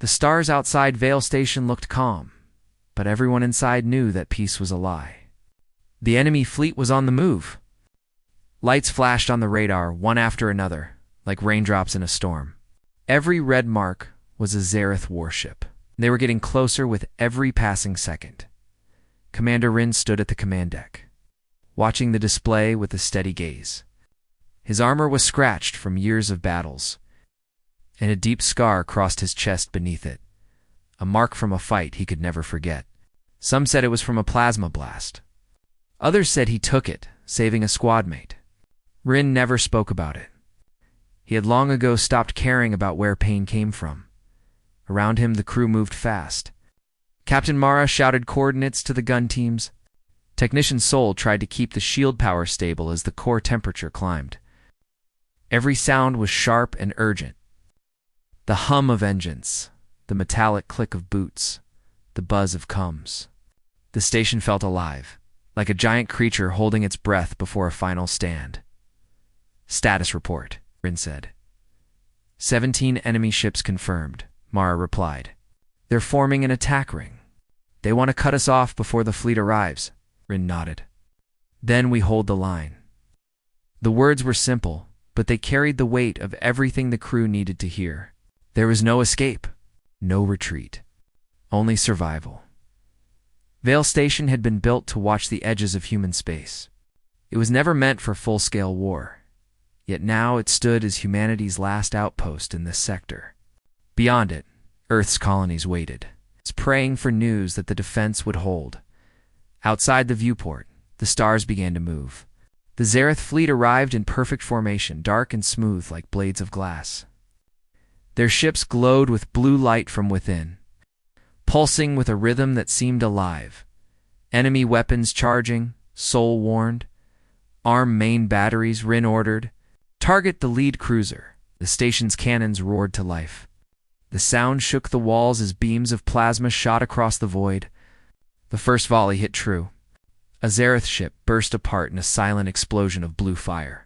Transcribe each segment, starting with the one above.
The stars outside Vale Station looked calm, but everyone inside knew that peace was a lie. The enemy fleet was on the move. Lights flashed on the radar, one after another, like raindrops in a storm. Every red mark was a Xerath warship. They were getting closer with every passing second. Commander Rin stood at the command deck, watching the display with a steady gaze. His armor was scratched from years of battles, and a deep scar crossed his chest beneath it, a mark from a fight he could never forget. Some said it was from a plasma blast. Others said he took it, saving a squad mate. Rin never spoke about it. He had long ago stopped caring about where pain came from. Around him, the crew moved fast. Captain Mara shouted coordinates to the gun teams. Technician Sol tried to keep the shield power stable as the core temperature climbed. Every sound was sharp and urgent. The hum of engines, the metallic click of boots, the buzz of comms. The station felt alive, like a giant creature holding its breath before a final stand. "Status report," Rin said. 17 enemy ships confirmed, Mara replied. "They're forming an attack ring. They want to cut us off before the fleet arrives," Rin nodded. "Then we hold the line." The words were simple, but they carried the weight of everything the crew needed to hear. There was no escape, no retreat, only survival. Vale Station had been built to watch the edges of human space. It was never meant for full-scale war, yet now it stood as humanity's last outpost in this sector. Beyond it, Earth's colonies waited, praying for news that the defense would hold. Outside the viewport, the stars began to move. The Xerath fleet arrived in perfect formation, dark and smooth like blades of glass. Their ships glowed with blue light from within, pulsing with a rhythm that seemed alive. Enemy weapons charging, Sol warned. Arm main batteries, Rin ordered. Target the lead cruiser. The station's cannons roared to life. The sound shook the walls as beams of plasma shot across the void. The first volley hit true. A Xerath ship burst apart in a silent explosion of blue fire.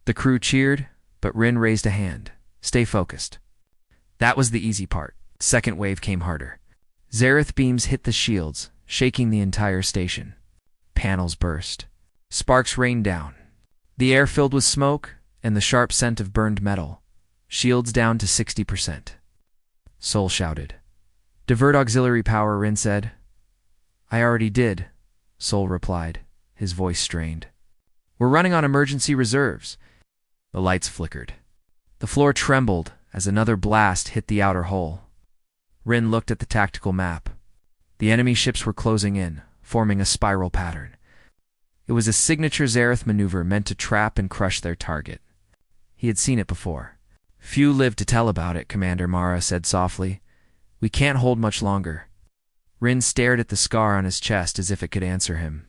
The crew cheered, but Rin raised a hand. "Stay focused." That was the easy part. Second wave came harder. Xerath beams hit the shields, shaking the entire station. Panels burst. Sparks rained down. The air filled with smoke and the sharp scent of burned metal. Shields down to 60%. Sol shouted. "Divert auxiliary power," Rin said. "I already did," Sol replied, his voice strained. "We're running on emergency reserves." The lights flickered. The floor trembled as another blast hit the outer hull. Rin looked at the tactical map. The enemy ships were closing in, forming a spiral pattern. It was a signature Xerath maneuver meant to trap and crush their target. He had seen it before. "Few live to tell about it," Commander Mara said softly. "We can't hold much longer." Rin stared at the scar on his chest as if it could answer him.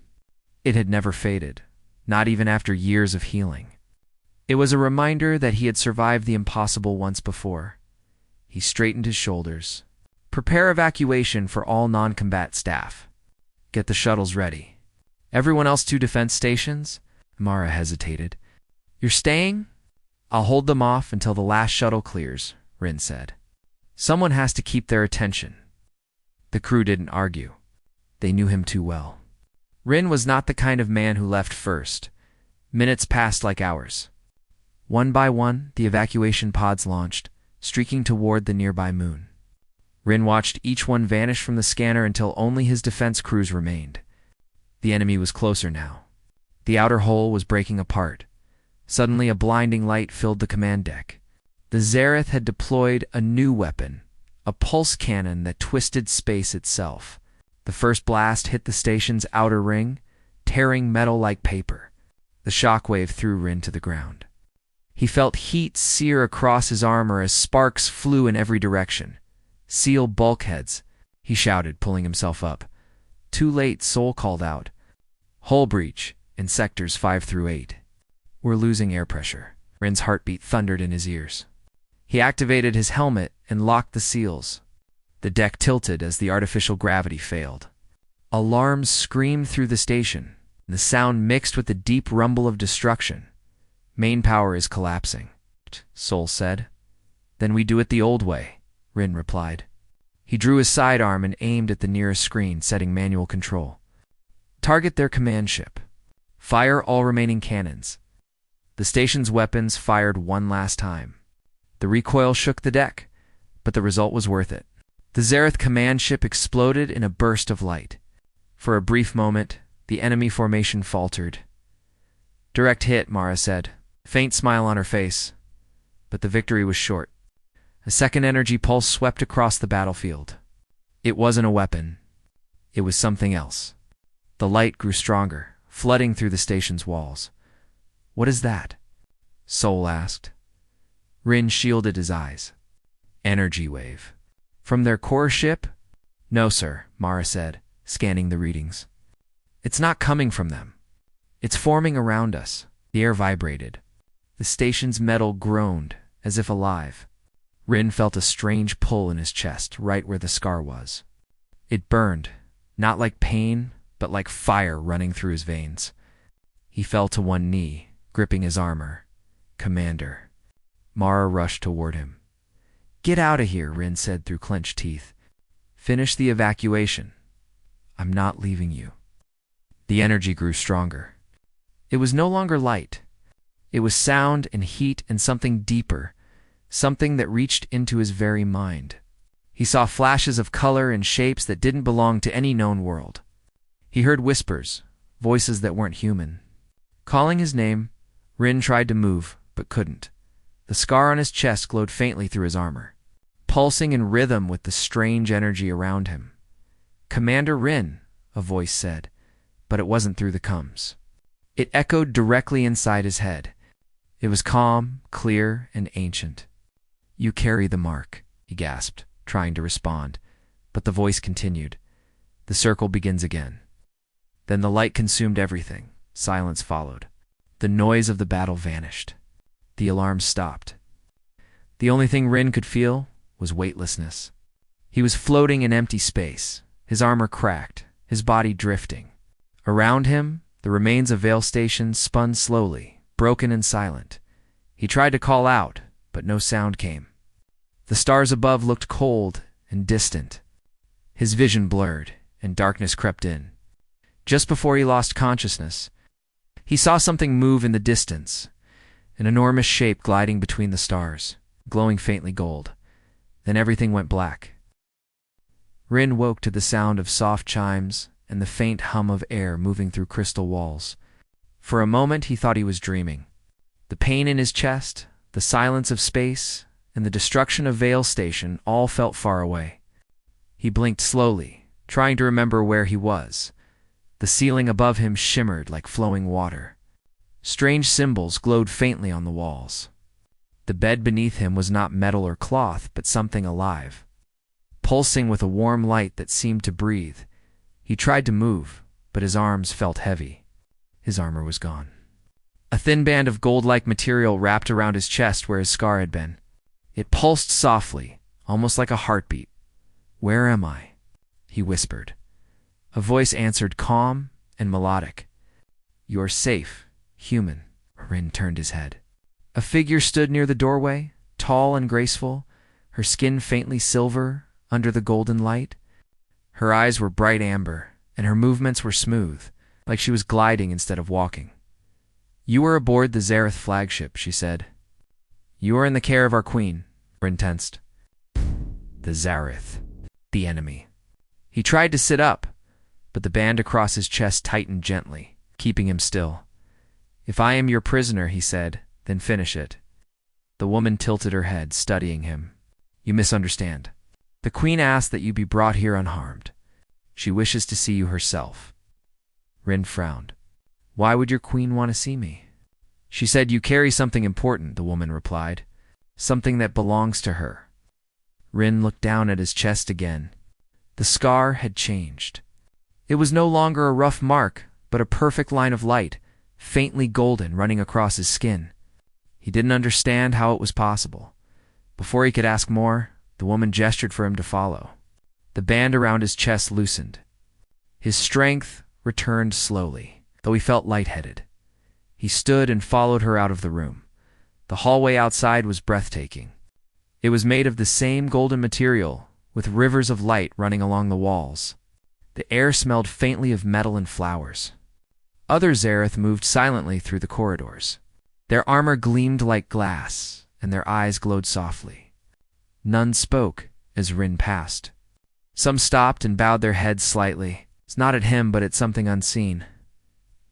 It had never faded, not even after years of healing. It was a reminder that he had survived the impossible once before. He straightened his shoulders. "Prepare evacuation for all non-combat staff. Get the shuttles ready. Everyone else to defense stations?" Mara hesitated. "You're staying?" "I'll hold them off until the last shuttle clears," Rin said. "Someone has to keep their attention." The crew didn't argue. They knew him too well. Rin was not the kind of man who left first. Minutes passed like hours. One by one, the evacuation pods launched, streaking toward the nearby moon. Rin watched each one vanish from the scanner until only his defense crews remained. The enemy was closer now. The outer hull was breaking apart. Suddenly, a blinding light filled the command deck. The Xerath had deployed a new weapon, a pulse cannon that twisted space itself. The first blast hit the station's outer ring, tearing metal like paper. The shockwave threw Rin to the ground. He felt heat sear across his armor as sparks flew in every direction. "Seal bulkheads," he shouted, pulling himself up. Too late, Sol called out. "Hull breach in sectors 5 through 8. We're losing air pressure." Rin's heartbeat thundered in his ears. He activated his helmet and locked the seals. The deck tilted as the artificial gravity failed. Alarms screamed through the station, the sound mixed with the deep rumble of destruction. "Main power is collapsing," Sol said. "Then we do it the old way," Rin replied. He drew his sidearm and aimed at the nearest screen, setting manual control. Target their command ship. Fire all remaining cannons. The station's weapons fired one last time. The recoil shook the deck, but the result was worth it. The Zareth command ship exploded in a burst of light. For a brief moment, the enemy formation faltered. "Direct hit," Mara said, faint smile on her face. But the victory was short. A second energy pulse swept across the battlefield. It wasn't a weapon. It was something else. The light grew stronger, flooding through the station's walls. "What is that?" Sol asked. Rin shielded his eyes. "Energy wave." "From their core ship?" "No, sir," Mara said, scanning the readings. "It's not coming from them. It's forming around us." The air vibrated. The station's metal groaned, as if alive. Rin felt a strange pull in his chest, right where the scar was. It burned, not like pain, but like fire running through his veins. He fell to one knee, gripping his armor. "Commander." Mara rushed toward him. "Get out of here," Rin said through clenched teeth. "Finish the evacuation. I'm not leaving you." The energy grew stronger. It was no longer light. It was sound and heat and something deeper, something that reached into his very mind. He saw flashes of color and shapes that didn't belong to any known world. He heard whispers, voices that weren't human. Calling his name, Rin tried to move, but couldn't. The scar on his chest glowed faintly through his armor, pulsing in rhythm with the strange energy around him. "Commander Rin," a voice said, but it wasn't through the comms. It echoed directly inside his head. It was calm, clear, and ancient. "You carry the mark," he gasped, trying to respond, but the voice continued. "The circle begins again." Then the light consumed everything. Silence followed. The noise of the battle vanished. The alarms stopped. The only thing Rin could feel was weightlessness. He was floating in empty space, his armor cracked, his body drifting. Around him, the remains of Vale Station spun slowly, broken and silent. He tried to call out, but no sound came. The stars above looked cold and distant. His vision blurred, and darkness crept in. Just before he lost consciousness, he saw something move in the distance, an enormous shape gliding between the stars, glowing faintly gold. Then everything went black. Rin woke to the sound of soft chimes and the faint hum of air moving through crystal walls. For a moment he thought he was dreaming. The pain in his chest, the silence of space, and the destruction of Vale Station all felt far away. He blinked slowly, trying to remember where he was. The ceiling above him shimmered like flowing water. Strange symbols glowed faintly on the walls. The bed beneath him was not metal or cloth, but something alive, pulsing with a warm light that seemed to breathe. He tried to move, but his arms felt heavy. His armor was gone. A thin band of gold-like material wrapped around his chest where his scar had been. It pulsed softly, almost like a heartbeat. "Where am I?" he whispered. A voice answered, calm and melodic. "You are safe, human." Rin turned his head. A figure stood near the doorway, tall and graceful, her skin faintly silver under the golden light. Her eyes were bright amber, and her movements were smooth, like she was gliding instead of walking. "You are aboard the Zareth flagship," she said. "You are in the care of our queen," Rin tensed. The Zareth. The enemy. He tried to sit up, but the band across his chest tightened gently, keeping him still. "If I am your prisoner," he said, "then finish it." The woman tilted her head, studying him. "You misunderstand. The queen asked that you be brought here unharmed. She wishes to see you herself." Rin frowned. "Why would your queen want to see me?" "She said you carry something important," the woman replied. "Something that belongs to her." Rin looked down at his chest again. The scar had changed. It was no longer a rough mark, but a perfect line of light, faintly golden, running across his skin. He didn't understand how it was possible. Before he could ask more, the woman gestured for him to follow. The band around his chest loosened. His strength returned slowly, though he felt lightheaded. He stood and followed her out of the room. The hallway outside was breathtaking. It was made of the same golden material, with rivers of light running along the walls. The air smelled faintly of metal and flowers. Other Zareth moved silently through the corridors. Their armor gleamed like glass, and their eyes glowed softly. None spoke as Rin passed. Some stopped and bowed their heads slightly. It's not at him, but at something unseen.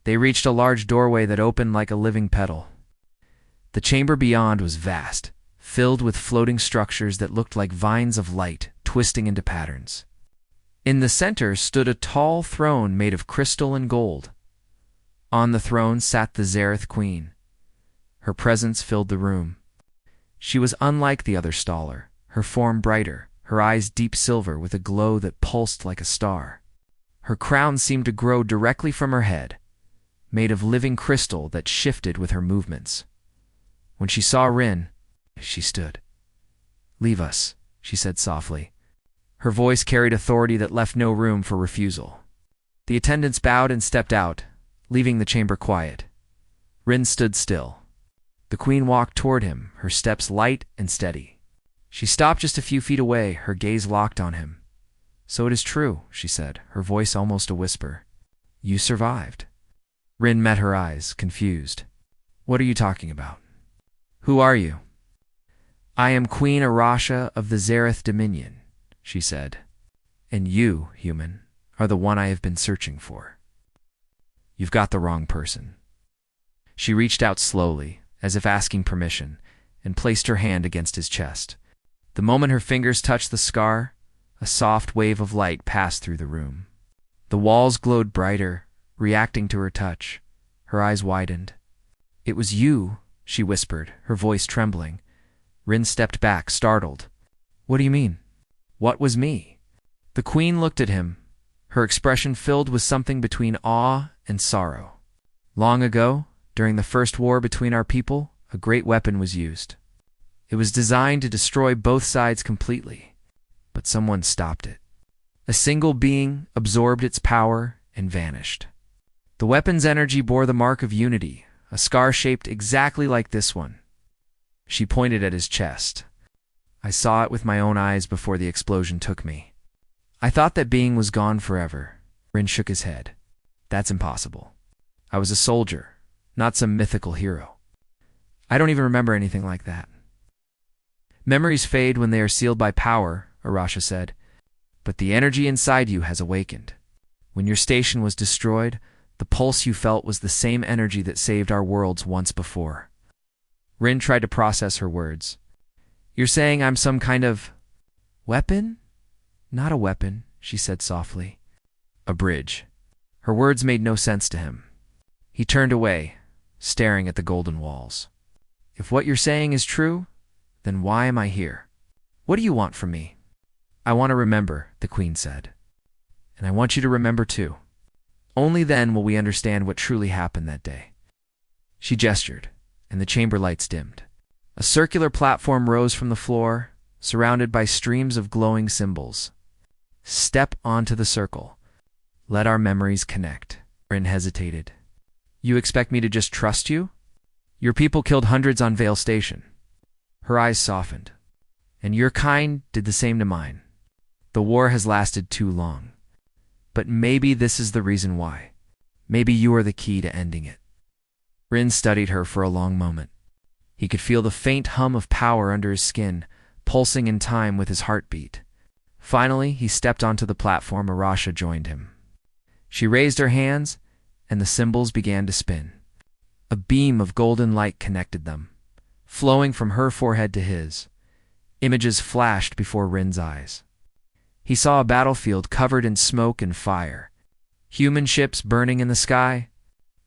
They reached a large doorway that opened like a living petal. The chamber beyond was vast, filled with floating structures that looked like vines of light twisting into patterns. In the center stood a tall throne made of crystal and gold. On the throne sat the Zareth Queen. Her presence filled the room. She was unlike the other Staller, her form brighter, her eyes deep silver with a glow that pulsed like a star. Her crown seemed to grow directly from her head, made of living crystal that shifted with her movements. When she saw Rin, she stood. "Leave us," she said softly. Her voice carried authority that left no room for refusal. The attendants bowed and stepped out, leaving the chamber quiet. Rin stood still. The queen walked toward him, her steps light and steady. She stopped just a few feet away, her gaze locked on him. "So it is true," she said, her voice almost a whisper. "You survived." Rin met her eyes, confused. "What are you talking about? Who are you?" "I am Queen Arasha of the Zareth Dominion," she said. "And you, human, are the one I have been searching for. You've got the wrong person." She reached out slowly, as if asking permission, and placed her hand against his chest. The moment her fingers touched the scar, a soft wave of light passed through the room. The walls glowed brighter, reacting to her touch. Her eyes widened. "It was you," she whispered, her voice trembling. Rin stepped back, startled. "What do you mean? What was me?" The queen looked at him, her expression filled with something between awe and sorrow. "Long ago, during the first war between our people, a great weapon was used. It was designed to destroy both sides completely, but someone stopped it. A single being absorbed its power and vanished. The weapon's energy bore the mark of unity, a scar shaped exactly like this one." She pointed at his chest. "I saw it with my own eyes before the explosion took me. I thought that being was gone forever." Rin shook his head. "That's impossible. I was a soldier, not some mythical hero. I don't even remember anything like that." "Memories fade when they are sealed by power," Arasha said, "but the energy inside you has awakened. When your station was destroyed, the pulse you felt was the same energy that saved our worlds once before." Rin tried to process her words. "You're saying I'm some kind of weapon?" "Not a weapon," she said softly. "A bridge." Her words made no sense to him. He turned away, staring at the golden walls. "If what you're saying is true, then why am I here? What do you want from me?" "I want to remember," the queen said. "And I want you to remember too. Only then will we understand what truly happened that day." She gestured, and the chamber lights dimmed. A circular platform rose from the floor, surrounded by streams of glowing symbols. "Step onto the circle. Let our memories connect." Rin hesitated. "You expect me to just trust you? Your people killed hundreds on Vale Station." Her eyes softened. "And your kind did the same to mine. The war has lasted too long. But maybe this is the reason why. Maybe you are the key to ending it." Rin studied her for a long moment. He could feel the faint hum of power under his skin, pulsing in time with his heartbeat. Finally, he stepped onto the platform. Arasha joined him. She raised her hands, and the symbols began to spin. A beam of golden light connected them, flowing from her forehead to his. Images flashed before Rin's eyes. He saw a battlefield covered in smoke and fire, human ships burning in the sky,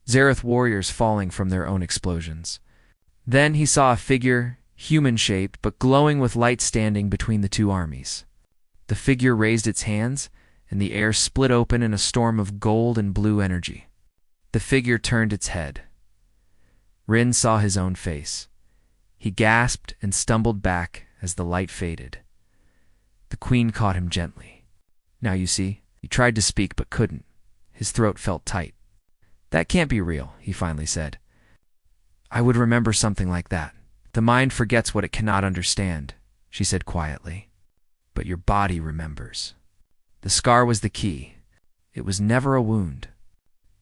Zareth warriors falling from their own explosions. Then he saw a figure, human-shaped but glowing with light, standing between the two armies. The figure raised its hands, and the air split open in a storm of gold and blue energy. The figure turned its head. Rin saw his own face. He gasped and stumbled back as the light faded. The queen caught him gently. "Now you see." He tried to speak but couldn't. His throat felt tight. "That can't be real," he finally said. "I would remember something like that." "The mind forgets what it cannot understand," she said quietly. but your body remembers. The scar was the key. It was never a wound.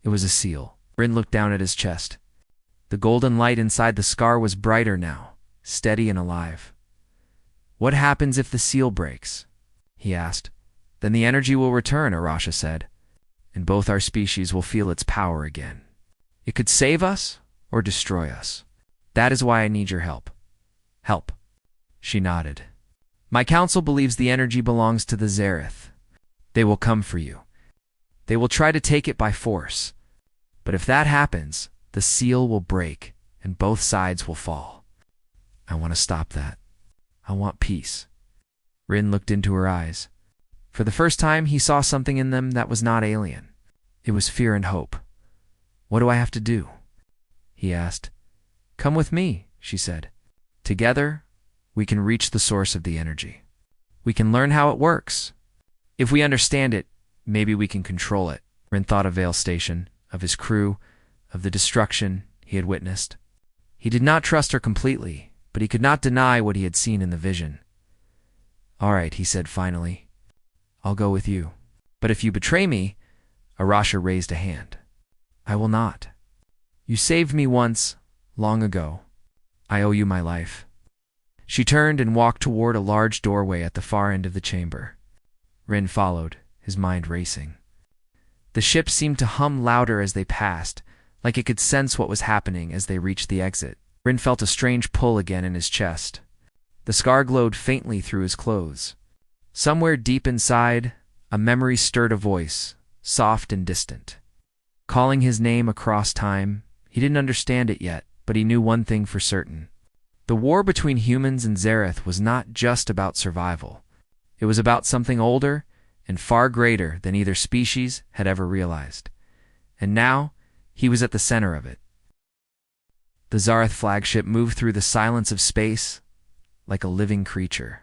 It was a seal. Rin looked down at his chest. The golden light inside the scar was brighter now, steady and alive. What happens if the seal breaks? He asked. Then the energy will return, Arasha said, and both our species will feel its power again. It could save us or destroy us. That is why I need your help. Help. She nodded. My council believes the energy belongs to the Xerath. They will come for you. They will try to take it by force. But if that happens, the seal will break and both sides will fall. I want to stop that. I want peace. Rin looked into her eyes. For the first time, he saw something in them that was not alien. It was fear and hope. What do I have to do? He asked. Come with me, she said. Together, we can reach the source of the energy. We can learn how it works. If we understand it, maybe we can control it. Rin thought of Vale Station, of his crew, of the destruction he had witnessed. He did not trust her completely, but he could not deny what he had seen in the vision. All right, he said finally. I'll go with you. But if you betray me, Arasha raised a hand. I will not. You saved me once, long ago. I owe you my life. She turned and walked toward a large doorway at the far end of the chamber. Rin followed, his mind racing. The ship seemed to hum louder as they passed, like it could sense what was happening as they reached the exit. Rin felt a strange pull again in his chest. The scar glowed faintly through his clothes. Somewhere deep inside, a memory stirred a voice, soft and distant. Calling his name across time, he didn't understand it yet, but he knew one thing for certain. The war between humans and Xerath was not just about survival. It was about something older and far greater than either species had ever realized. And now, he was at the center of it. The Xerath flagship moved through the silence of space like a living creature.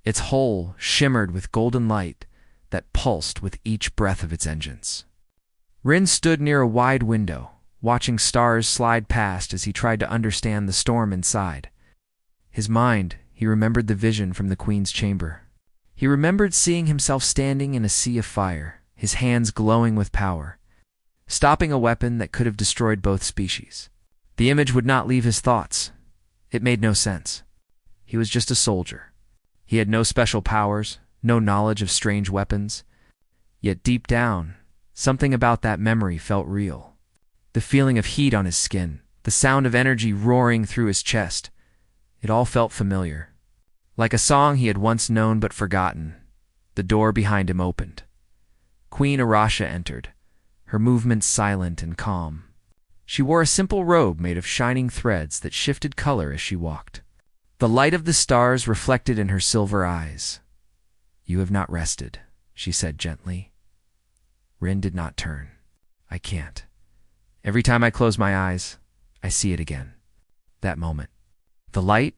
Its hull shimmered with golden light that pulsed with each breath of its engines. Rin stood near a wide window, watching stars slide past as he tried to understand the storm inside. His mind, he remembered the vision from the Queen's chamber. He remembered seeing himself standing in a sea of fire, his hands glowing with power, stopping a weapon that could have destroyed both species. The image would not leave his thoughts. It made no sense. He was just a soldier. He had no special powers, no knowledge of strange weapons. Yet deep down, something about that memory felt real. The feeling of heat on his skin, the sound of energy roaring through his chest. It all felt familiar. Like a song he had once known but forgotten. The door behind him opened. Queen Arasha entered, her movements silent and calm. She wore a simple robe made of shining threads that shifted color as she walked. The light of the stars reflected in her silver eyes. You have not rested, she said gently. Rin did not turn. I can't. Every time I close my eyes, I see it again. That moment. The light,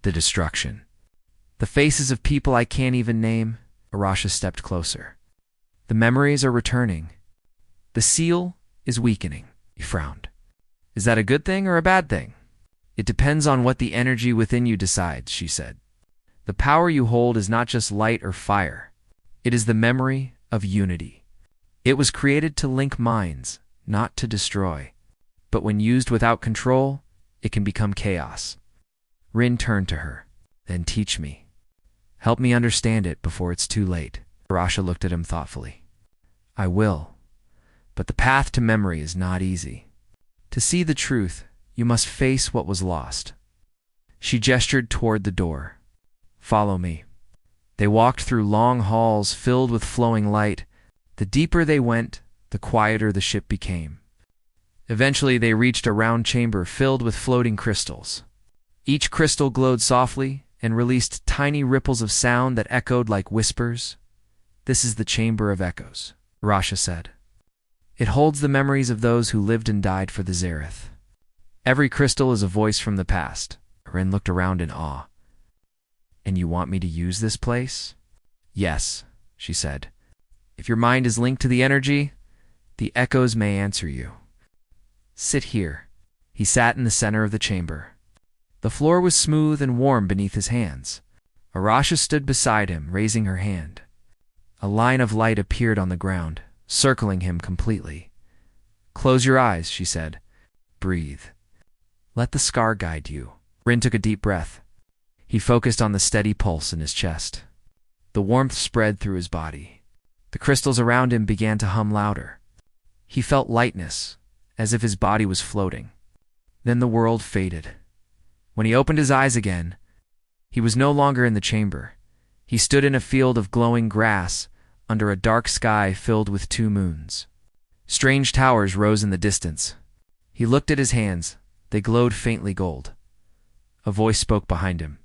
the destruction. The faces of people I can't even name. Arasha stepped closer. The memories are returning. The seal is weakening. He frowned. Is that a good thing or a bad thing? It depends on what the energy within you decides, she said. The power you hold is not just light or fire. It is the memory of unity. It was created to link minds, not to destroy. But when used without control, it can become chaos. Rin turned to her. Then teach me. Help me understand it before it's too late. Arasha looked at him thoughtfully. I will. But the path to memory is not easy. To see the truth, you must face what was lost. She gestured toward the door. Follow me. They walked through long halls filled with flowing light. The deeper they went, the quieter the ship became. Eventually they reached a round chamber filled with floating crystals. Each crystal glowed softly and released tiny ripples of sound that echoed like whispers. This is the Chamber of Echoes, Arasha said. It holds the memories of those who lived and died for the Xerath. Every crystal is a voice from the past. Rin looked around in awe. And you want me to use this place? Yes, she said. If your mind is linked to the energy, the echoes may answer you. Sit here. He sat in the center of the chamber. The floor was smooth and warm beneath his hands. Arasha stood beside him, raising her hand. A line of light appeared on the ground, circling him completely. "Close your eyes," she said. "Breathe. Let the scar guide you." Rin took a deep breath. He focused on the steady pulse in his chest. The warmth spread through his body. The crystals around him began to hum louder. He felt lightness, as if his body was floating. Then the world faded. When he opened his eyes again, he was no longer in the chamber. He stood in a field of glowing grass under a dark sky filled with 2 moons. Strange towers rose in the distance. He looked at his hands. They glowed faintly gold. A voice spoke behind him.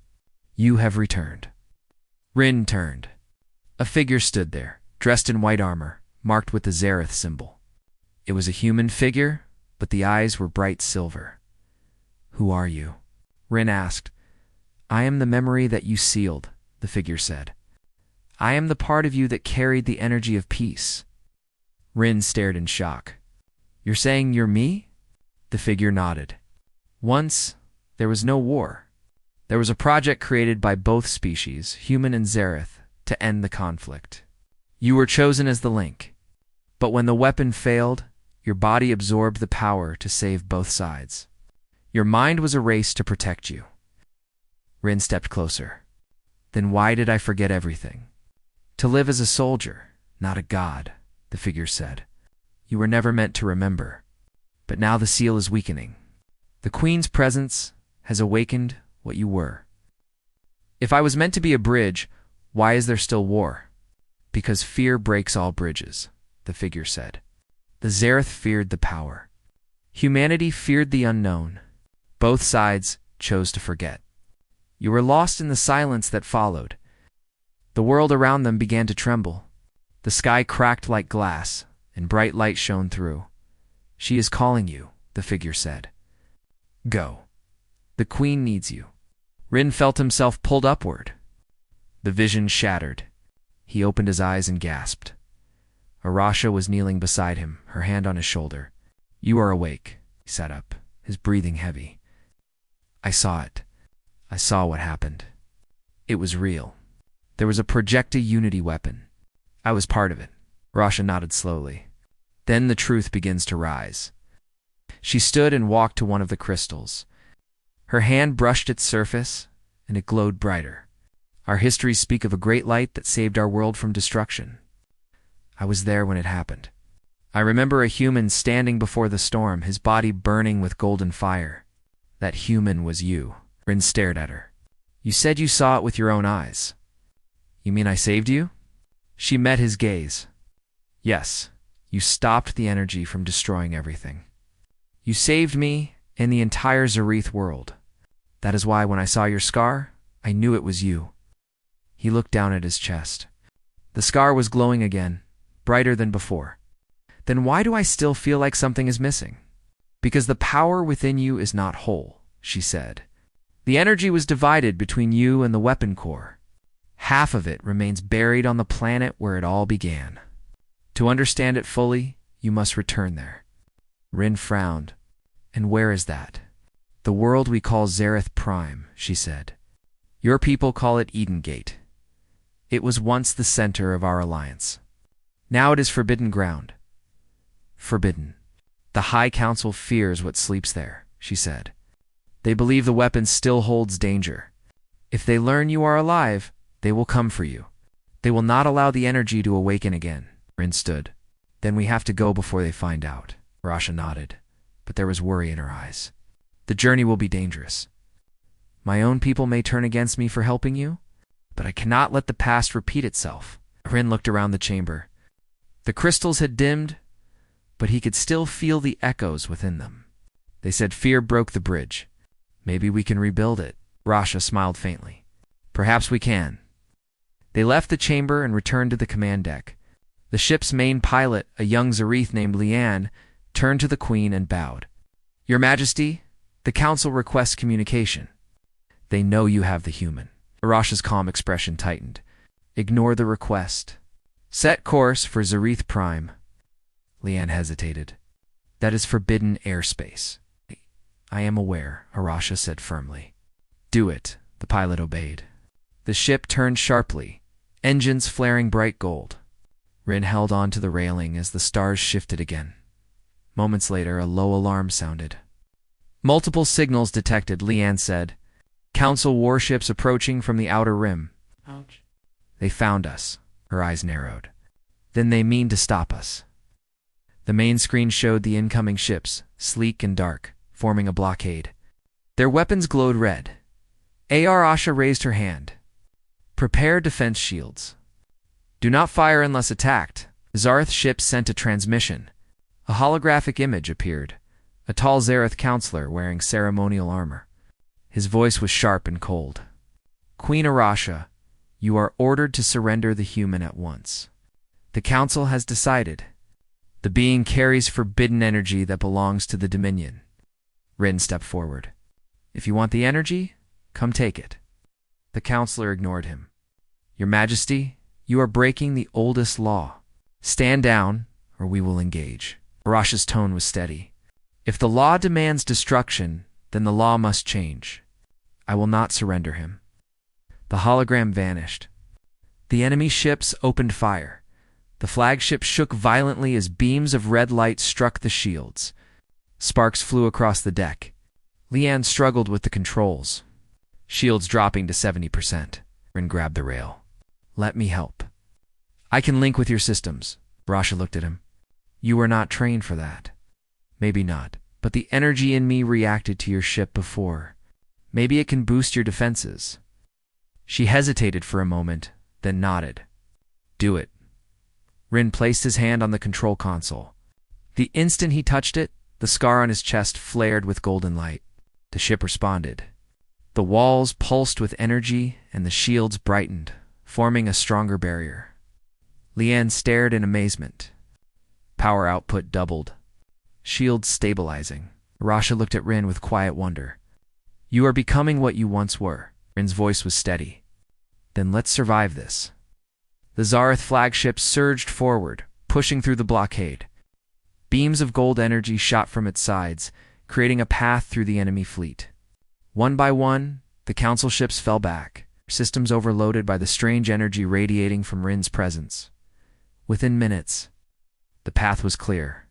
"You have returned." Rin turned. A figure stood there, dressed in white armor, marked with the Zareth symbol. It was a human figure, but the eyes were bright silver. "Who are you?" Rin asked. "I am the memory that you sealed," the figure said. "I am the part of you that carried the energy of peace." Rin stared in shock. "You're saying you're me?" The figure nodded. "Once, there was no war. There was a project created by both species, human and Zareth, to end the conflict. You were chosen as the link. But when the weapon failed, your body absorbed the power to save both sides. Your mind was erased to protect you." Rin stepped closer. "Then why did I forget everything?" "To live as a soldier, not a god," the figure said. "You were never meant to remember. But now the seal is weakening. The Queen's presence has awakened what you were. If I was meant to be a bridge, why is there still war?" "Because fear breaks all bridges," the figure said. The Zareth feared the power. Humanity feared the unknown. Both sides chose to forget. You were lost in the silence that followed. The world around them began to tremble. The sky cracked like glass, and bright light shone through. "She is calling you," the figure said. "Go. The Queen needs you." Rin felt himself pulled upward. The vision shattered. He opened his eyes and gasped. Arasha was kneeling beside him, her hand on his shoulder. "You are awake." He sat up, his breathing heavy. "I saw it. I saw what happened. It was real. There was a Projecta Unity weapon. I was part of it." Arasha nodded slowly. "Then the truth begins to rise." She stood and walked to one of the crystals. Her hand brushed its surface, and it glowed brighter. "Our histories speak of a great light that saved our world from destruction. I was there when it happened. I remember a human standing before the storm, his body burning with golden fire. That human was you." Rin stared at her. "You said you saw it with your own eyes. You mean I saved you?" She met his gaze. "Yes, you stopped the energy from destroying everything. You saved me and the entire Zareth world. That is why when I saw your scar, I knew it was you." He looked down at his chest. The scar was glowing again, brighter than before. "Then why do I still feel like something is missing?" "Because the power within you is not whole," she said. "The energy was divided between you and the weapon core. Half of it remains buried on the planet where it all began. To understand it fully, you must return there." Rin frowned. "And where is that?" "The world we call ShatteredPromise," she said. "Your people call it Eden Gate. It was once the center of our alliance. Now it is forbidden ground." "Forbidden. The High Council fears what sleeps there," she said. "They believe the weapon still holds danger. If they learn you are alive, they will come for you. They will not allow the energy to awaken again." Rin stood. "Then we have to go before they find out." Arasha nodded, but there was worry in her eyes. "The journey will be dangerous. My own people may turn against me for helping you, but I cannot let the past repeat itself." Rin looked around the chamber. The crystals had dimmed, but he could still feel the echoes within them. They said fear broke the bridge. Maybe we can rebuild it. Rasha smiled faintly. "Perhaps we can." They left the chamber and returned to the command deck. The ship's main pilot, a young Zareth named Leanne, turned to the Queen and bowed. "Your Majesty, the Council requests communication." "They know you have the human." Arasha's calm expression tightened. "Ignore the request. Set course for ShatteredPromise." Leanne hesitated. "That is forbidden airspace." "I am aware," Arasha said firmly. "Do it." The pilot obeyed. The ship turned sharply, engines flaring bright gold. Rin held on to the railing as the stars shifted again. Moments later, a low alarm sounded. Multiple signals detected, Leanne said. Council warships approaching from the outer rim. Ouch. They found us. Her eyes narrowed. Then they mean to stop us. The main screen showed the incoming ships, sleek and dark, forming a blockade. Their weapons glowed red. Asha raised her hand. Prepare defense shields. Do not fire unless attacked. Zareth's ship sent a transmission. A holographic image appeared. A tall Zareth counselor wearing ceremonial armor. His voice was sharp and cold. Queen Arasha, you are ordered to surrender the human at once. The council has decided. The being carries forbidden energy that belongs to the Dominion. Rin stepped forward. If you want the energy, come take it. The counselor ignored him. Your Majesty, you are breaking the oldest law. Stand down, or we will engage. Arasha's tone was steady. If the law demands destruction, then the law must change. I will not surrender him. The hologram vanished. The enemy ships opened fire. The flagship shook violently as beams of red light struck the shields. Sparks flew across the deck. Leanne struggled with the controls. Shields dropping to 70%. Rin grabbed the rail. Let me help. I can link with your systems. Rasha looked at him. You were not trained for that. Maybe not, but the energy in me reacted to your ship before. Maybe it can boost your defenses. She hesitated for a moment, then nodded. Do it. Rin placed his hand on the control console. The instant he touched it, the scar on his chest flared with golden light. The ship responded. The walls pulsed with energy and the shields brightened, forming a stronger barrier. Leanne stared in amazement. Power output doubled. Shields stabilizing. Arasha looked at Rin with quiet wonder. You are becoming what you once were. Rin's voice was steady. Then let's survive this. The Zareth flagship surged forward, pushing through the blockade. Beams of gold energy shot from its sides, creating a path through the enemy fleet. One by one, the council ships fell back, systems overloaded by the strange energy radiating from Rin's presence. Within minutes, the path was clear.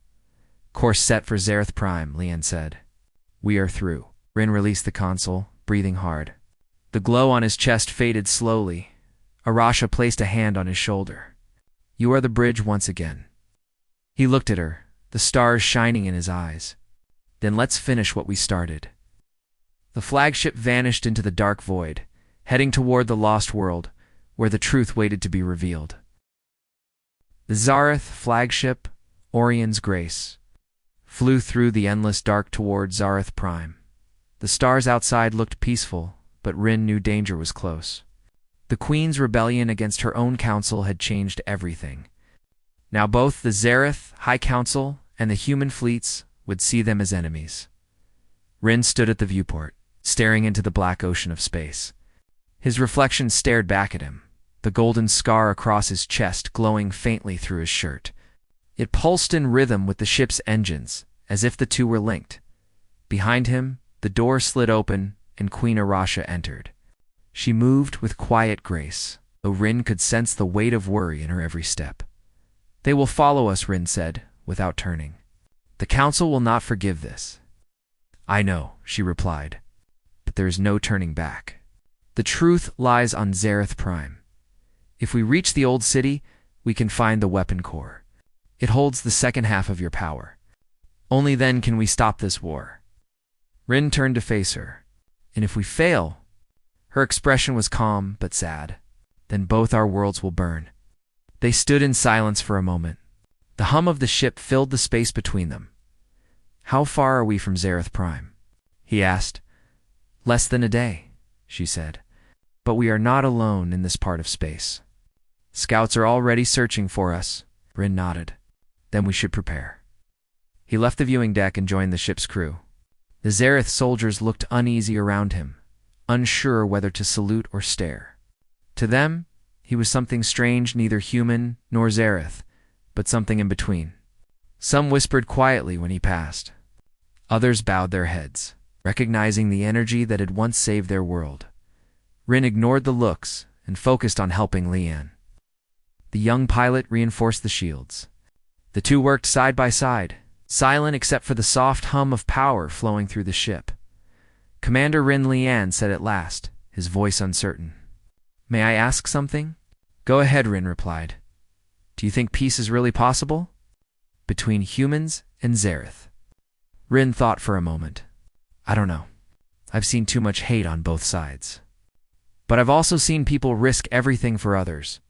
Course set for Zareth Prime, Leanne said. We are through. Rin released the console, breathing hard. The glow on his chest faded slowly. Arasha placed a hand on his shoulder. You are the bridge once again. He looked at her, the stars shining in his eyes. Then let's finish what we started. The flagship vanished into the dark void, heading toward the lost world, where the truth waited to be revealed. The Zareth flagship, Orion's Grace, flew through the endless dark toward Zareth Prime. The stars outside looked peaceful, but Rin knew danger was close. The Queen's rebellion against her own council had changed everything. Now both the Zareth High Council and the human fleets would see them as enemies. Rin stood at the viewport, staring into the black ocean of space. His reflection stared back at him, the golden scar across his chest glowing faintly through his shirt. It pulsed in rhythm with the ship's engines, as if the two were linked. Behind him, the door slid open, and Queen Arasha entered. She moved with quiet grace, though Rin could sense the weight of worry in her every step. They will follow us, Rin said, without turning. The council will not forgive this. I know, she replied, but there is no turning back. The truth lies on Zareth Prime. If we reach the old city, we can find the weapon core. It holds the second half of your power. Only then can we stop this war. Rin turned to face her. And if we fail... Her expression was calm but sad. Then both our worlds will burn. They stood in silence for a moment. The hum of the ship filled the space between them. How far are we from Zareth Prime? He asked. Less than a day, she said. But we are not alone in this part of space. Scouts are already searching for us. Rin nodded. Then we should prepare. He left the viewing deck and joined the ship's crew. The Zareth soldiers looked uneasy around him, unsure whether to salute or stare. To them, he was something strange, neither human nor Zareth, but something in between. Some whispered quietly when he passed. Others bowed their heads, recognizing the energy that had once saved their world. Rin ignored the looks and focused on helping Lian. The young pilot reinforced the shields. The two worked side by side, silent except for the soft hum of power flowing through the ship. Commander Rin Lian said at last, his voice uncertain. "May I ask something?" "Go ahead," Rin replied. "Do you think peace is really possible? Between humans and Xerath?" Rin thought for a moment. "I don't know. I've seen too much hate on both sides. But I've also seen people risk everything for others.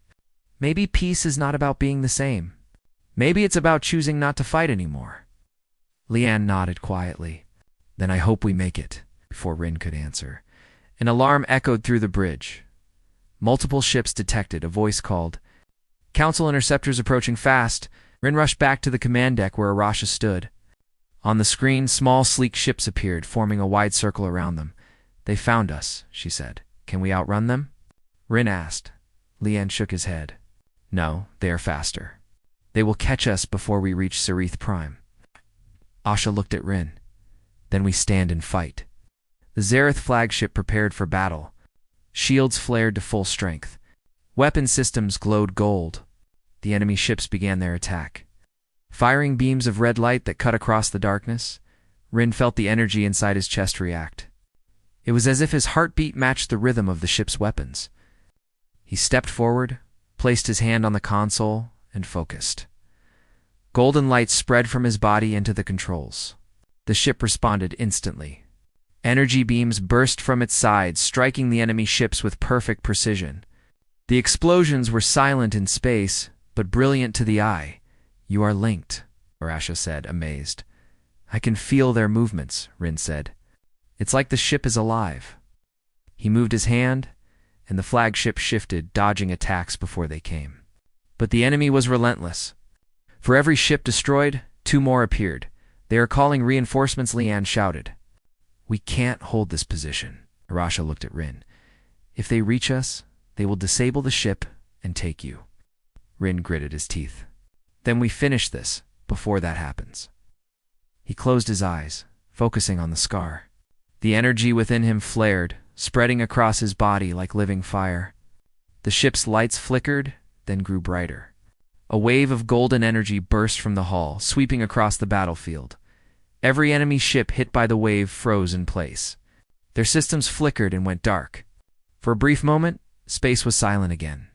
Maybe peace is not about being the same. Maybe it's about choosing not to fight anymore." Lian nodded quietly. "Then I hope we make it." Before Rin could answer, an alarm echoed through the bridge. Multiple ships detected. A voice called, "Council interceptors approaching fast." Rin rushed back to the command deck where Arasha stood. On the screen, small, sleek ships appeared, forming a wide circle around them. "They found us," she said. "Can we outrun them?" Rin asked. Lian shook his head. "No, they are faster. They will catch us before we reach ShatteredPromise." Asha looked at Rin. "Then we stand and fight." The Xerath flagship prepared for battle. Shields flared to full strength. Weapon systems glowed gold. The enemy ships began their attack. Firing beams of red light that cut across the darkness, Rin felt the energy inside his chest react. It was as if his heartbeat matched the rhythm of the ship's weapons. He stepped forward, placed his hand on the console, and focused. Golden light spread from his body into the controls. The ship responded instantly. Energy beams burst from its sides, striking the enemy ships with perfect precision. The explosions were silent in space, but brilliant to the eye. "You are linked," Arasha said, amazed. "I can feel their movements," Rin said. "It's like the ship is alive." He moved his hand, and the flagship shifted, dodging attacks before they came. But the enemy was relentless. For every ship destroyed, two more appeared. "They are calling reinforcements," Lian shouted. "We can't hold this position," Arasha looked at Rin. "If they reach us, they will disable the ship and take you." Rin gritted his teeth. "Then we finish this, before that happens." He closed his eyes, focusing on the scar. The energy within him flared, spreading across his body like living fire. The ship's lights flickered, then grew brighter. A wave of golden energy burst from the hull, sweeping across the battlefield. Every enemy ship hit by the wave froze in place. Their systems flickered and went dark. For a brief moment, space was silent again.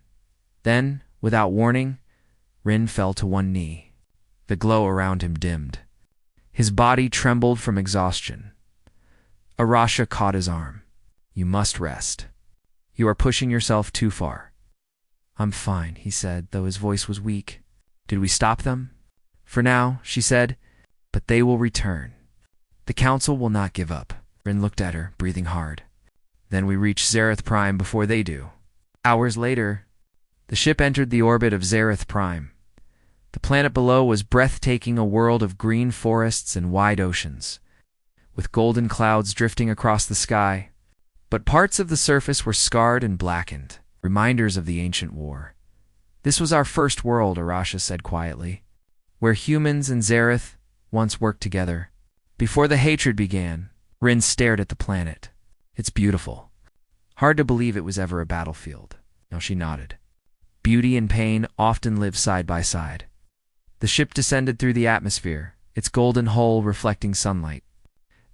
Then, without warning, Rin fell to one knee. The glow around him dimmed. His body trembled from exhaustion. Arasha caught his arm. "You must rest. You are pushing yourself too far." "I'm fine," he said, though his voice was weak. "Did we stop them?" "For now," she said, "but they will return. The Council will not give up." Rin looked at her, breathing hard. "Then we reach ShatteredPromise before they do." Hours later, the ship entered the orbit of ShatteredPromise. The planet below was breathtaking, a world of green forests and wide oceans, with golden clouds drifting across the sky. But parts of the surface were scarred and blackened, reminders of the ancient war. "This was our first world," Arasha said quietly, "where humans and Xerath once worked together. Before the hatred began." Rin stared at the planet. "It's beautiful. Hard to believe it was ever a battlefield." Now she nodded. "Beauty and pain often live side by side." The ship descended through the atmosphere, its golden hull reflecting sunlight.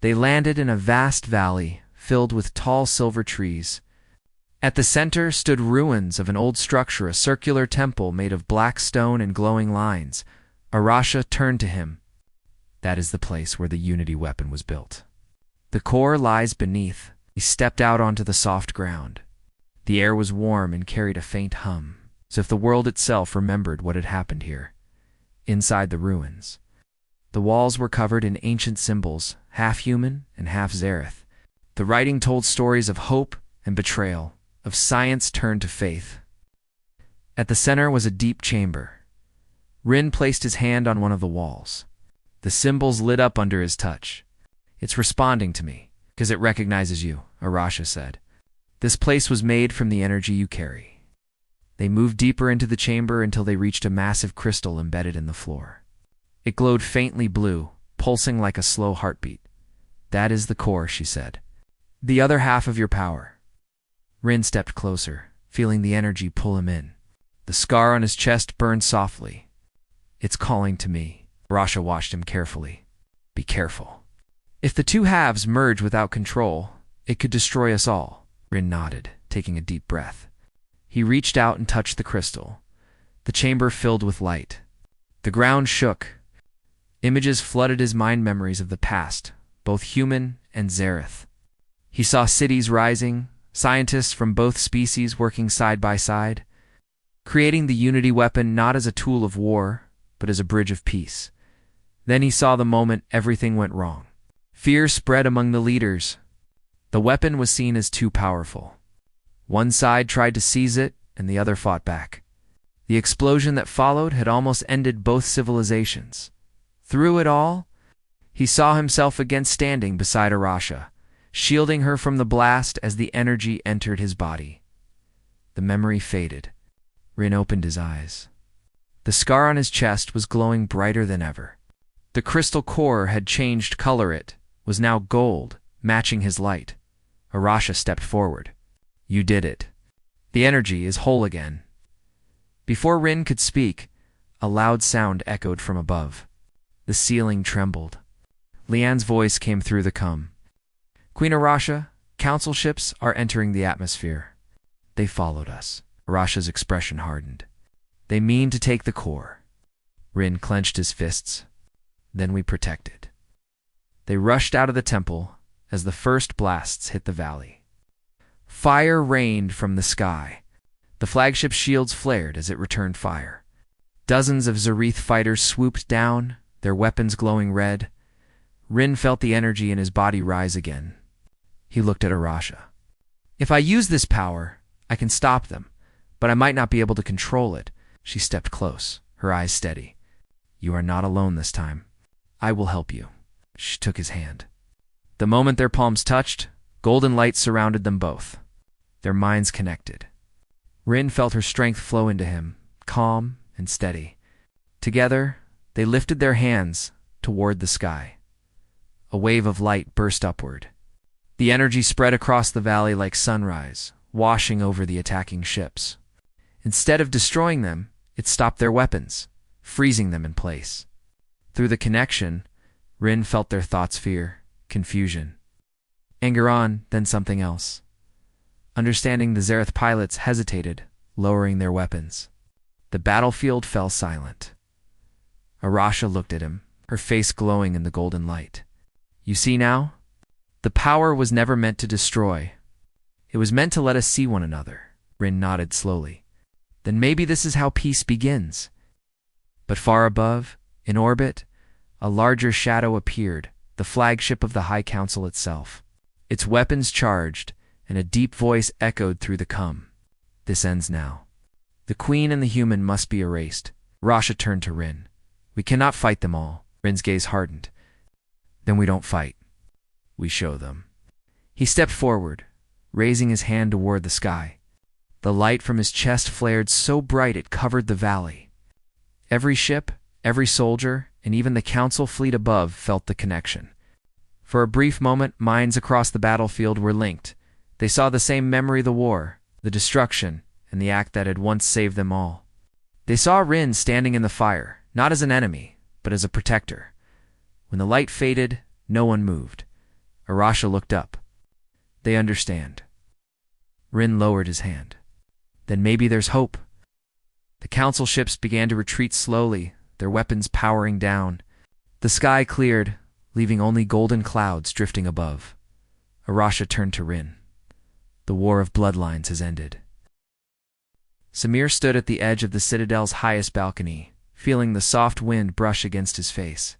They landed in a vast valley filled with tall silver trees. At the center stood ruins of an old structure, a circular temple made of black stone and glowing lines. Arasha turned to him. "That is the place where the Unity weapon was built. The core lies beneath." He stepped out onto the soft ground. The air was warm and carried a faint hum, as if the world itself remembered what had happened here. Inside the ruins, the walls were covered in ancient symbols, half human and half Xerath. The writing told stories of hope and betrayal, of science turned to faith. At the center was a deep chamber. Rin placed his hand on one of the walls. The symbols lit up under his touch. "It's responding to me, because it recognizes you," Arasha said. "This place was made from the energy you carry." They moved deeper into the chamber until they reached a massive crystal embedded in the floor. It glowed faintly blue, pulsing like a slow heartbeat. "That is the core," she said. "The other half of your power." Rin stepped closer, feeling the energy pull him in. The scar on his chest burned softly. It's calling to me. Rasha watched him carefully. Be careful. If the two halves merge without control, it could destroy us all. Rin nodded, taking a deep breath. He reached out and touched the crystal. The chamber filled with light. The ground shook. Images flooded his mind, memories of the past, both human and Xerath. He saw cities rising, scientists from both species working side by side, creating the Unity weapon not as a tool of war, but as a bridge of peace. Then he saw the moment everything went wrong. Fear spread among the leaders. The weapon was seen as too powerful. One side tried to seize it, and the other fought back. The explosion that followed had almost ended both civilizations. Through it all, he saw himself again standing beside Arasha, shielding her from the blast as the energy entered his body. The memory faded. Rin opened his eyes. The scar on his chest was glowing brighter than ever. The crystal core had changed color. It was now gold, matching his light. Arasha stepped forward. You did it. The energy is whole again. Before Rin could speak, a loud sound echoed from above. The ceiling trembled. Lian's voice came through the cum. Queen Arasha, council ships are entering the atmosphere. They followed us. Arasha's expression hardened. They mean to take the core. Rin clenched his fists. Then we protected. They rushed out of the temple as the first blasts hit the valley. Fire rained from the sky. The flagship's shields flared as it returned fire. Dozens of Xerath fighters swooped down, their weapons glowing red. Rin felt the energy in his body rise again. He looked at Arasha. If I use this power, I can stop them, but I might not be able to control it. She stepped close, her eyes steady. You are not alone this time. I will help you. She took his hand. The moment their palms touched, golden light surrounded them both. Their minds connected. Rin felt her strength flow into him, calm and steady. Together, they lifted their hands toward the sky. A wave of light burst upward. The energy spread across the valley like sunrise, washing over the attacking ships. Instead of destroying them, it stopped their weapons, freezing them in place. Through the connection, Rin felt their thoughts: fear, confusion, anger on, then something else. Understanding, the Xerath pilots hesitated, lowering their weapons. The battlefield fell silent. Arasha looked at him, her face glowing in the golden light. You see now? The power was never meant to destroy. It was meant to let us see one another. Rin nodded slowly. Then maybe this is how peace begins. But far above, in orbit, a larger shadow appeared, the flagship of the High Council itself. Its weapons charged, and a deep voice echoed through the cum. This ends now. The queen and the human must be erased. Rasha turned to Rin. We cannot fight them all. Rin's gaze hardened. Then we don't fight. We show them. He stepped forward, raising his hand toward the sky. The light from his chest flared so bright it covered the valley. Every ship, every soldier, and even the council fleet above felt the connection. For a brief moment, minds across the battlefield were linked. They saw the same memory: the war, the destruction, and the act that had once saved them all. They saw Rin standing in the fire, not as an enemy, but as a protector. When the light faded, no one moved. Arasha looked up. They understand. Rin lowered his hand. Then maybe there's hope. The council ships began to retreat slowly, their weapons powering down. The sky cleared, leaving only golden clouds drifting above. Arasha turned to Rin. The war of bloodlines has ended. Samir stood at the edge of the citadel's highest balcony, feeling the soft wind brush against his face.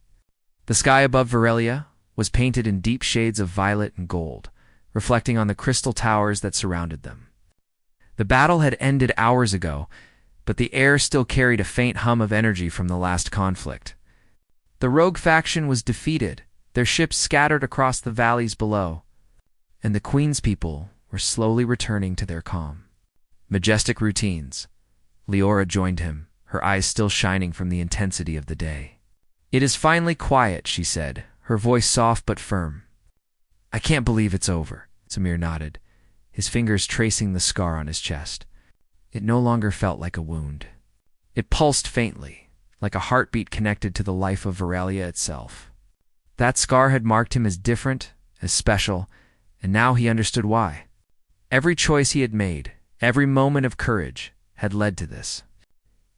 The sky above Varelia was painted in deep shades of violet and gold, reflecting on the crystal towers that surrounded them. The battle had ended hours ago, but the air still carried a faint hum of energy from the last conflict. The rogue faction was defeated, their ships scattered across the valleys below, and the Queen's people were slowly returning to their calm. Majestic routines. Leora joined him, her eyes still shining from the intensity of the day. It is finally quiet, she said, her voice soft but firm. I can't believe it's over, Samir nodded, his fingers tracing the scar on his chest. It no longer felt like a wound. It pulsed faintly, like a heartbeat connected to the life of Varelia itself. That scar had marked him as different, as special, and now he understood why. Every choice he had made, every moment of courage, had led to this.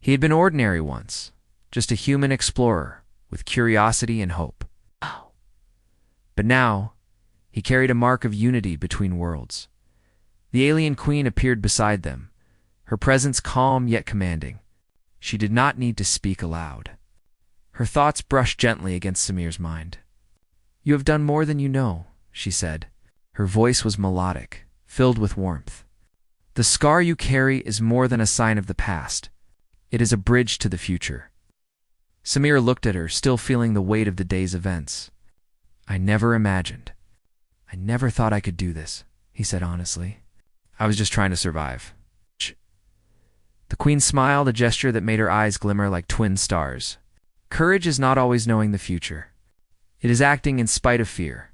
He had been ordinary once, just a human explorer with curiosity and hope. But now, he carried a mark of unity between worlds. The alien queen appeared beside them, her presence calm yet commanding. She did not need to speak aloud. Her thoughts brushed gently against Samir's mind. "You have done more than you know," she said. Her voice was melodic, filled with warmth. "The scar you carry is more than a sign of the past. It is a bridge to the future." Samir looked at her, still feeling the weight of the day's events. "I never thought I could do this," he said honestly. "I was just trying to survive." The queen smiled, a gesture that made her eyes glimmer like twin stars. Courage is not always knowing the future. It is acting in spite of fear.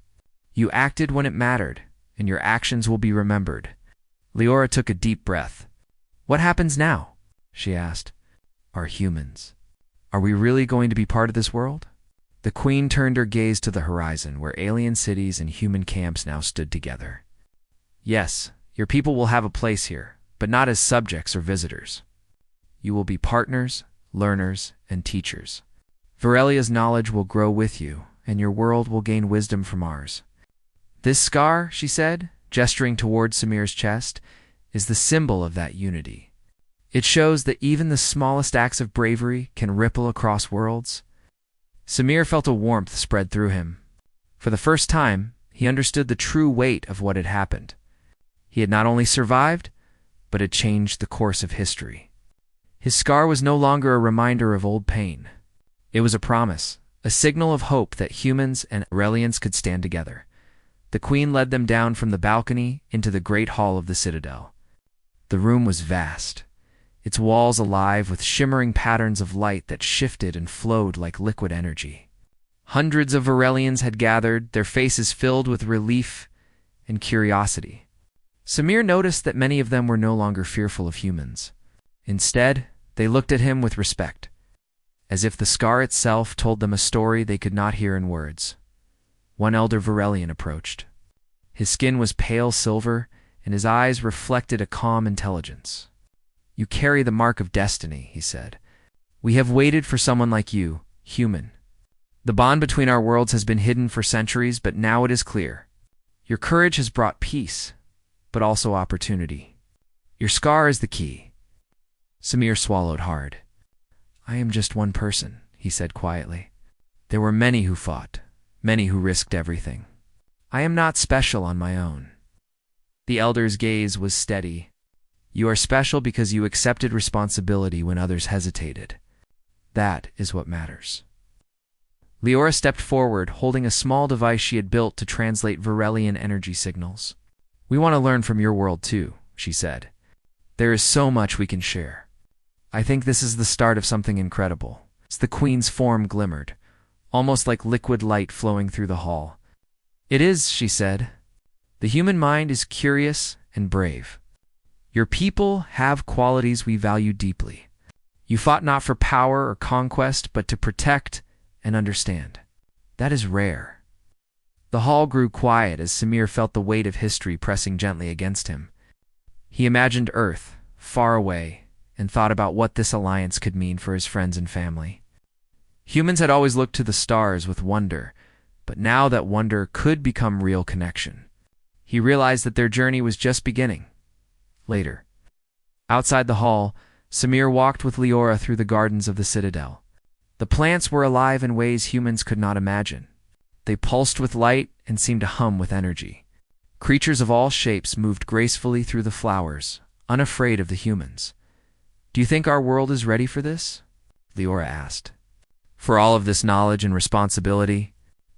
You acted when it mattered, and your actions will be remembered. Leora took a deep breath. "What happens now?" she asked. "Are we really going to be part of this world?" The queen turned her gaze to the horizon, where alien cities and human camps now stood together. "Yes, your people will have a place here, but not as subjects or visitors. You will be partners, learners, and teachers. Varelia's knowledge will grow with you, and your world will gain wisdom from ours. This scar," she said, gesturing toward Samir's chest, "is the symbol of that unity. It shows that even the smallest acts of bravery can ripple across worlds." Samir felt a warmth spread through him. For the first time, he understood the true weight of what had happened. He had not only survived, but had changed the course of history. His scar was no longer a reminder of old pain. It was a promise, a signal of hope that humans and Aurelians could stand together. The queen led them down from the balcony into the great hall of the citadel. The room was vast, its walls alive with shimmering patterns of light that shifted and flowed like liquid energy. Hundreds of Aurelians had gathered, their faces filled with relief and curiosity. Samir noticed that many of them were no longer fearful of humans. Instead, they looked at him with respect, as if the scar itself told them a story they could not hear in words. One elder Varelian approached. His skin was pale silver, and his eyes reflected a calm intelligence. "You carry the mark of destiny," he said. "We have waited for someone like you, human. The bond between our worlds has been hidden for centuries, but now it is clear. Your courage has brought peace, but also opportunity. Your scar is the key." Samir swallowed hard. "I am just one person," he said quietly. "There were many who fought, many who risked everything. I am not special on my own." The elder's gaze was steady. "You are special because you accepted responsibility when others hesitated. That is what matters." Leora stepped forward, holding a small device she had built to translate Varelian energy signals. "We want to learn from your world too," she said. "There is so much we can share. I think this is the start of something incredible." The queen's form glimmered, almost like liquid light flowing through the hall. "It is," she said. "The human mind is curious and brave. Your people have qualities we value deeply. You fought not for power or conquest, but to protect and understand. That is rare." The hall grew quiet as Samir felt the weight of history pressing gently against him. He imagined Earth, far away, and thought about what this alliance could mean for his friends and family. Humans had always looked to the stars with wonder, but now that wonder could become real connection. He realized that their journey was just beginning. Later, outside the hall, Samir walked with Leora through the gardens of the citadel. The plants were alive in ways humans could not imagine. They pulsed with light and seemed to hum with energy. Creatures of all shapes moved gracefully through the flowers, unafraid of the humans. "Do you think our world is ready for this?" Leora asked. "For all of this knowledge and responsibility?"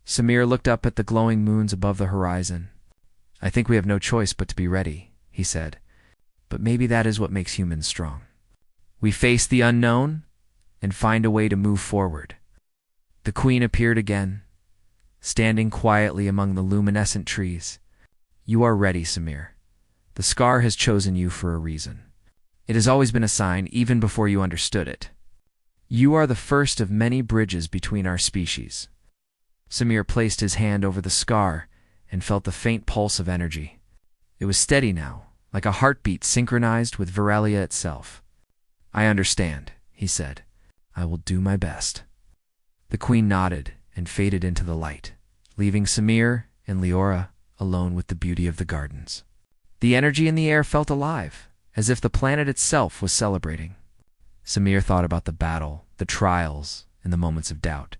Samir looked up at the glowing moons above the horizon. "I think we have no choice but to be ready," he said. "But maybe that is what makes humans strong. We face the unknown and find a way to move forward." The queen appeared again, standing quietly among the luminescent trees. "You are ready, Samir. The scar has chosen you for a reason. It has always been a sign, even before you understood it. You are the first of many bridges between our species. Samir placed his hand over the scar and felt the faint pulse of energy. It was steady now, like a heartbeat synchronized with Veralia itself. I understand, he said. I will do my best. The queen nodded and faded into the light, leaving Samir and Leora alone with the beauty of the gardens. The energy in the air felt alive, as if the planet itself was celebrating. Samir thought about the battle, the trials, and the moments of doubt.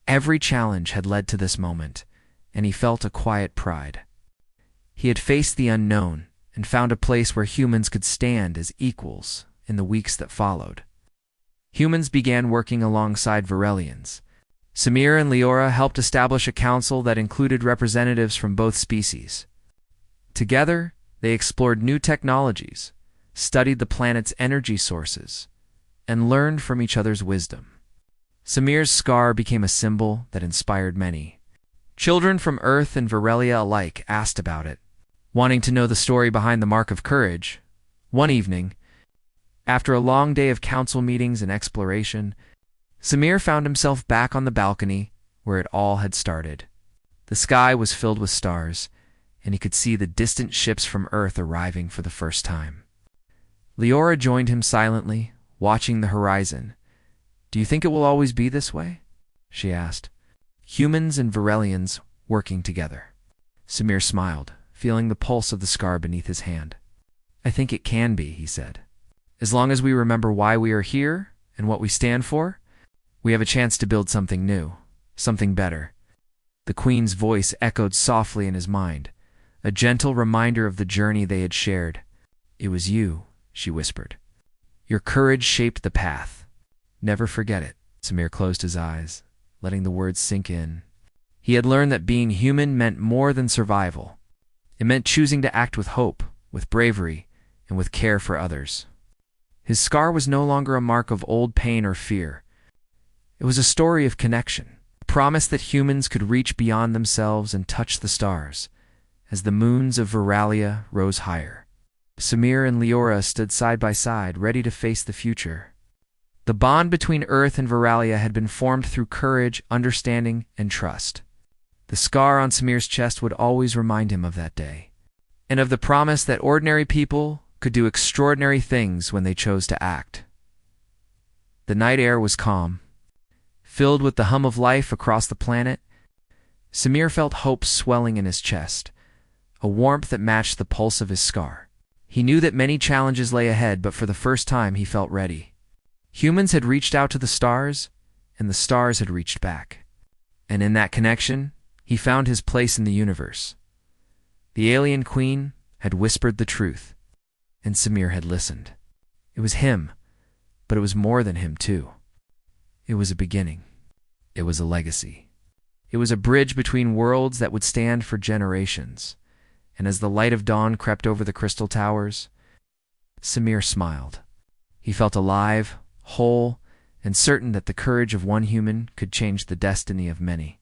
Every challenge had led to this moment, and he felt a quiet pride. He had faced the unknown and found a place where humans could stand as equals in the weeks that followed. Humans began working alongside Varelians. Samir and Leora helped establish a council that included representatives from both species. Together, they explored new technologies, studied the planet's energy sources, and learned from each other's wisdom. Samir's scar became a symbol that inspired many. Children from Earth and Varelia alike asked about it, wanting to know the story behind the Mark of Courage. One evening, after a long day of council meetings and exploration, Samir found himself back on the balcony where it all had started. The sky was filled with stars, and he could see the distant ships from Earth arriving for the first time. Leora joined him silently, watching the horizon. Do you think it will always be this way? She asked. Humans and Varelians working together. Samir smiled, feeling the pulse of the scar beneath his hand. I think it can be, he said. As long as we remember why we are here and what we stand for, we have a chance to build something new, something better. The Queen's voice echoed softly in his mind, a gentle reminder of the journey they had shared. It was you, she whispered. Your courage shaped the path. Never forget it. Samir closed his eyes, letting the words sink in. He had learned that being human meant more than survival. It meant choosing to act with hope, with bravery, and with care for others. His scar was no longer a mark of old pain or fear. It was a story of connection, a promise that humans could reach beyond themselves and touch the stars, as the moons of Veralia rose higher. Samir and Leora stood side by side, ready to face the future. The bond between Earth and Veralia had been formed through courage, understanding, and trust. The scar on Samir's chest would always remind him of that day, and of the promise that ordinary people could do extraordinary things when they chose to act. The night air was calm, filled with the hum of life across the planet. Samir felt hope swelling in his chest, a warmth that matched the pulse of his scar. He knew that many challenges lay ahead, but for the first time he felt ready. Humans had reached out to the stars, and the stars had reached back. And in that connection, he found his place in the universe. The alien queen had whispered the truth, and Samir had listened. It was him, but it was more than him too. It was a beginning. It was a legacy. It was a bridge between worlds that would stand for generations. And as the light of dawn crept over the crystal towers, Samir smiled. He felt alive, whole, and certain that the courage of one human could change the destiny of many.